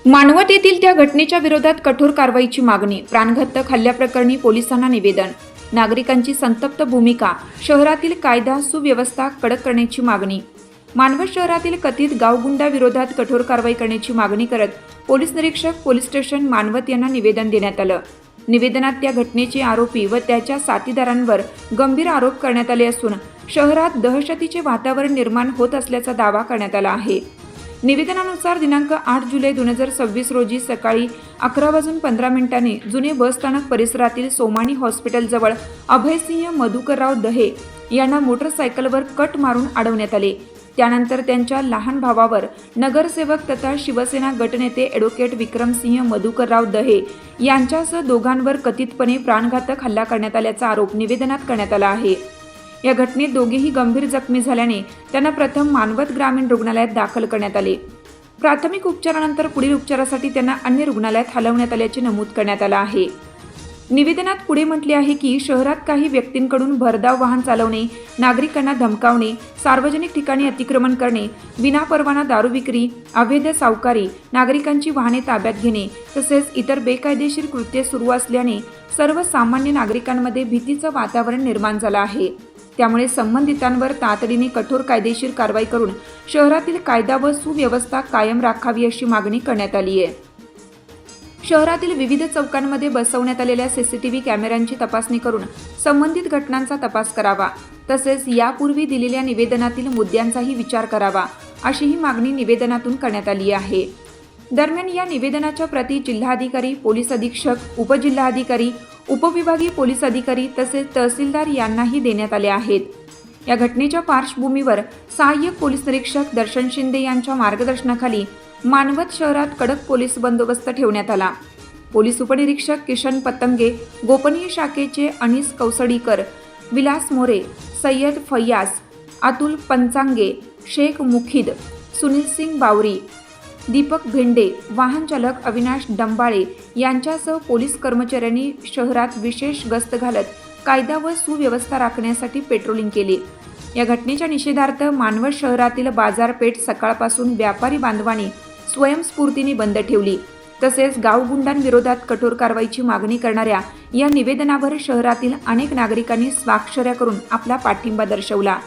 मानवत येथील त्या घटनेच्या विरोधात कठोर कारवाईची मागणी. प्राणघातक हल्ल्याप्रकरणी पोलिसांना निवेदन. नागरिकांची संतप्त भूमिका. शहरातील कायदा सुव्यवस्था कडक करण्याची मागणी. मानवत शहरातील कथित गावगुंडाविरोधात कठोर कारवाई करण्याची मागणी करत पोलीस निरीक्षक पोलीस स्टेशन मानवत यांना निवेदन देण्यात आलं. निवेदनात त्या घटनेचे आरोपी व त्याच्या साथीदारांवर गंभीर आरोप करण्यात आले असून शहरात दहशतीचे वातावरण निर्माण होत असल्याचा दावा करण्यात आला आहे. निवेदनानुसार दिनांक 8 जुलै 2026 रोजी सकाळी 11:15 जुने बसस्थानक परिसरातील सोमानी हॉस्पिटलजवळ अभयसिंह मधुकरराव दहे यांना मोटरसायकलवर कट मारून अडवण्यात आले. त्यानंतर त्यांच्या लहान भावावर नगरसेवक तथा शिवसेना गटनेते ॲडव्होकेट विक्रमसिंह मधुकरराव दहे यांच्यासह दोघांवर कथितपणे प्राणघातक हल्ला करण्यात आल्याचा आरोप निवेदनात करण्यात आला आहे. या घटनेत दोघेही गंभीर जखमी झाल्याने त्यांना प्रथम मानवत ग्रामीण रुग्णालयात दाखल करण्यात आले. प्राथमिक उपचारानंतर पुढील उपचारासाठी त्यांना अन्य रुग्णालयात हलवण्यात आल्याचे नमूद करण्यात आले आहे. निवेदनात पुढे म्हटले आहे की शहरात काही व्यक्तींकडून भरधाव वाहन चालवणे, नागरिकांना धमकावणे, सार्वजनिक ठिकाणी अतिक्रमण करणे, विनापरवाना दारू विक्री, अवैध सावकारी, नागरिकांची वाहने ताब्यात घेणे तसेच इतर बेकायदेशीर कृत्ये सुरू असल्याने सर्वसामान्य नागरिकांमध्ये भीतीचं वातावरण निर्माण झालं आहे. त्यामुळे संबंधितांवर तातडीने कठोर कायदेशीर कारवाई करून शहरातील कायदा व सुव्यवस्था कायम राखावी अशी मागणी करण्यात आली आहे. शहरातील विविध चौकांमध्ये बसवण्यात आलेल्या सीसीटीव्ही कॅमेऱ्यांची तपासणी करून संबंधित घटनांचा तपास करावा तसेच यापूर्वी दिलेल्या निवेदनातील मुद्द्यांचाही विचार करावा अशीही मागणी निवेदनातून करण्यात आली आहे. दरम्यान या निवेदनाच्या प्रती जिल्हाधिकारी, पोलीस अधीक्षक, उपजिल्हाधिकारी, उपविभागीय पोलीस अधिकारी तसेच तहसीलदार यांनाही देण्यात आले आहेत. या घटनेच्या पार्श्वभूमीवर सहाय्यक पोलीस निरीक्षक दर्शन शिंदे यांच्या मार्गदर्शनाखाली मानवत शहरात कडक पोलीस बंदोबस्त ठेवण्यात आला. पोलीस उपनिरीक्षक किशन पतंगे, गोपनीय शाखेचे अनीस कौसडीकर, विलास मोरे, सय्यद फय्याज, अतुल पंचांगे, शेख मुखिद, सुनील सिंग बावरी, दीपक भेंडे, वाहन चालक अविनाश डंबाळे यांच्यासह पोलीस कर्मचाऱ्यांनी शहरात विशेष गस्त घालत कायदा व सुव्यवस्था राखण्यासाठी पेट्रोलिंग केली. या घटनेच्या निषेधार्थ मानवत शहरातील बाजारपेठ सकाळपासून व्यापारी बांधवांनी स्वयंस्फूर्तीने बंद ठेवली. तसेच गावगुंडांविरोधात कठोर कारवाईची मागणी करणाऱ्या या निवेदनावर शहरातील अनेक नागरिकांनी स्वाक्षऱ्या करून आपला पाठिंबा दर्शवला.